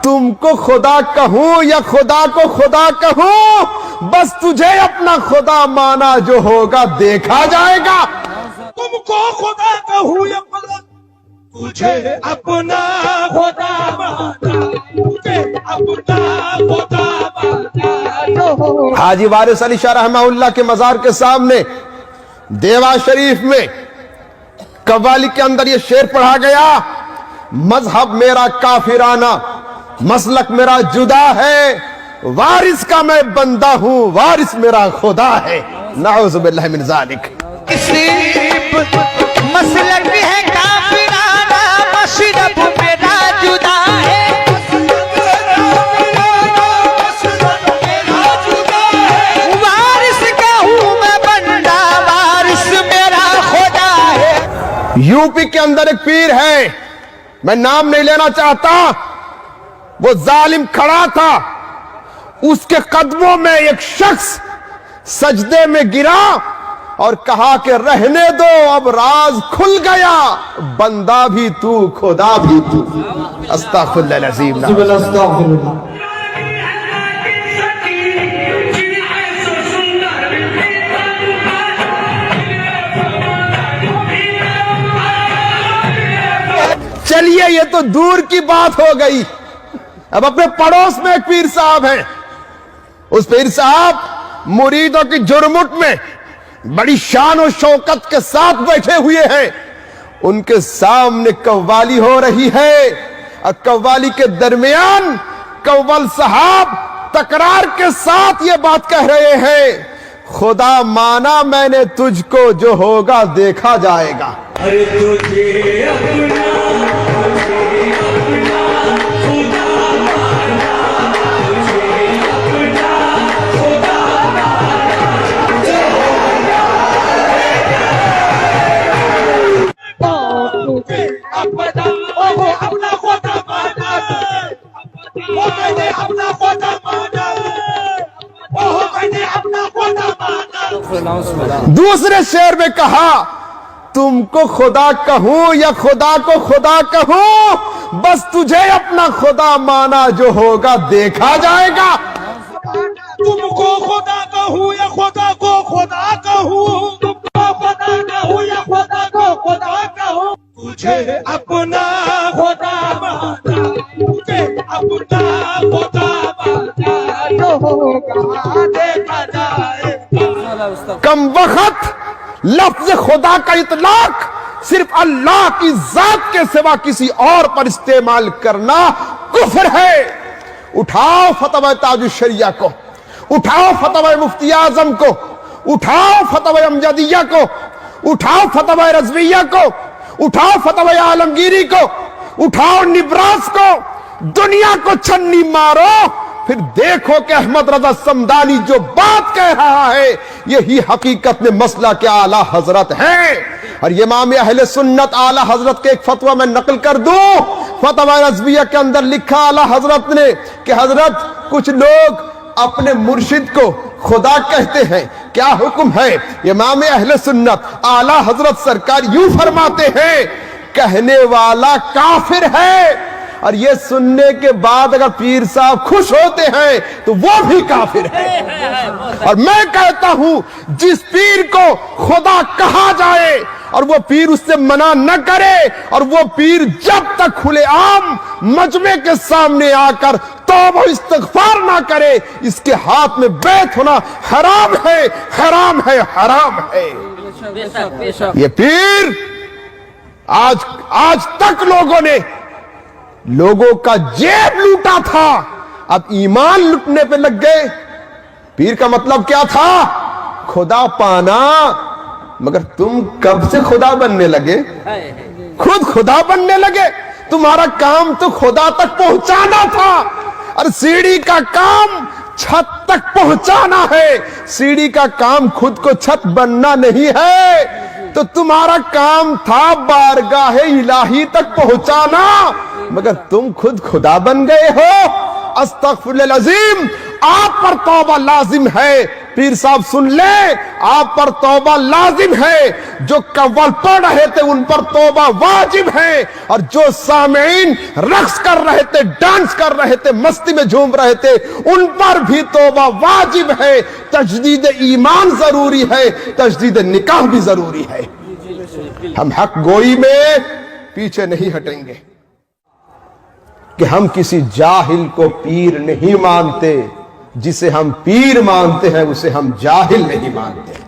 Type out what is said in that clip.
تم کو خدا کہوں یا خدا کو خدا کہوں، بس تجھے اپنا خدا مانا جو ہوگا دیکھا جائے گا۔ تم کو خدا کہوں یا خدا، تجھے اپنا خدا مانا، تجھے اپنا خدا مانا۔ حاجی وارث علی شاہ رحمہ اللہ کے مزار کے سامنے دیوا شریف میں قوالی کے اندر یہ شعر پڑھا گیا، مذہب میرا کافرانہ، مسلک میرا جدا ہے، وارث کا میں بندہ ہوں، وارث میرا خدا ہے۔ نعوذ باللہ من ذالک۔ مسلک ہے کافرانہ، مشرب میرا جدا ہے، وارث کا ہوں میں بندہ، وارث میرا خدا ہے۔ یو پی کے اندر ایک پیر ہے، میں نام نہیں لینا چاہتا، وہ ظالم کھڑا تھا، اس کے قدموں میں ایک شخص سجدے میں گرا اور کہا کہ رہنے دو، اب راز کھل گیا، بندہ بھی تو خدا بھی تو۔ استغفر اللہ العظیم۔ چلیے یہ تو دور کی بات ہو گئی، اب اپنے پڑوس میں ایک پیر صاحب ہیں، اس پیر صاحب مریدوں کی جرمٹ میں بڑی شان و شوکت کے ساتھ بیٹھے ہوئے ہیں، ان کے سامنے قوالی ہو رہی ہے، اور قوالی کے درمیان قوال صاحب تکرار کے ساتھ یہ بات کہہ رہے ہیں، خدا مانا میں نے تجھ کو، جو ہوگا دیکھا جائے گا۔ ارے تجھے اپنا دوسرے شعر میں کہا تم کو خدا کہوں یا خدا کو خدا کہوں، بس تجھے اپنا خدا مانا جو ہوگا دیکھا جائے گا۔ تم کو خدا کہوں یا خدا کو خدا کہوں، تم کو خدا کہوں یا خدا کو خدا کہوں، تجھے اپنا خدا مانا، تجھے اپنا خدا مانا، جو ہوگا دیکھا جائے گا۔ کم وقت لفظ خدا کا اطلاق صرف اللہ کی ذات کے سوا کسی اور پر استعمال کرنا کفر ہے۔ اٹھاؤ فتوی تاج الشریعہ کو، اٹھاؤ فتوی مفتی اعظم کو، اٹھاؤ فتوی امجدیہ کو، اٹھاؤ فتوی رضویہ کو، اٹھاؤ فتوی عالمگیری کو، اٹھاؤ نبراس کو، دنیا کو چھنی مارو، پھر دیکھو کہ احمد رضا صمدانی جو بات کہہ رہا ہے یہی حقیقت میں مسئلہ کے اعلیٰ حضرت ہے۔ اور امام اہل سنت اعلیٰ حضرت کے ایک فتویٰ میں نقل کر دوں، فتویٰ رضویہ کے اندر لکھا اعلیٰ حضرت نے کہ حضرت کچھ لوگ اپنے مرشد کو خدا کہتے ہیں، کیا حکم ہے؟ امام اہل سنت اعلیٰ حضرت سرکار یوں فرماتے ہیں، کہنے والا کافر ہے، اور یہ سننے کے بعد اگر پیر صاحب خوش ہوتے ہیں تو وہ بھی کافر ہے۔ اور میں کہتا ہوں جس پیر کو خدا کہا جائے اور وہ پیر اس سے منع نہ کرے، اور وہ پیر جب تک کھلے عام مجمع کے سامنے آ کر توبہ و استغفار نہ کرے، اس کے ہاتھ میں بیعت ہونا حرام ہے، حرام ہے، حرام ہے۔ یہ پیر آج تک لوگوں کا جیب لوٹا تھا، اب ایمان لوٹنے پہ لگ گئے۔ پیر کا مطلب کیا تھا؟ خدا پانا، مگر تم کب سے خدا بننے لگے؟ خود خدا بننے لگے۔ تمہارا کام تو خدا تک پہنچانا تھا، اور سیڑھی کا کام چھت تک پہنچانا ہے، سیڑھی کا کام خود کو چھت بننا نہیں ہے۔ تو تمہارا کام تھا بارگاہ الہی تک پہنچانا، مگر تم خود خدا بن گئے ہو۔ استغفر اللہ العظیم، آپ پر توبہ لازم ہے۔ پیر صاحب سن لیں، آپ پر توبہ لازم ہے، جو قول پڑھ رہے تھے ان پر توبہ واجب ہے، اور جو سامعین رقص کر رہے تھے، ڈانس کر رہے تھے، مستی میں جھوم رہے تھے، ان پر بھی توبہ واجب ہے۔ تجدید ایمان ضروری ہے، تجدید نکاح بھی ضروری ہے۔ ہم حق گوئی میں پیچھے نہیں ہٹیں گے کہ ہم کسی جاہل کو پیر نہیں مانتے، جسے ہم پیر مانتے ہیں اسے ہم جاہل نہیں مانتے۔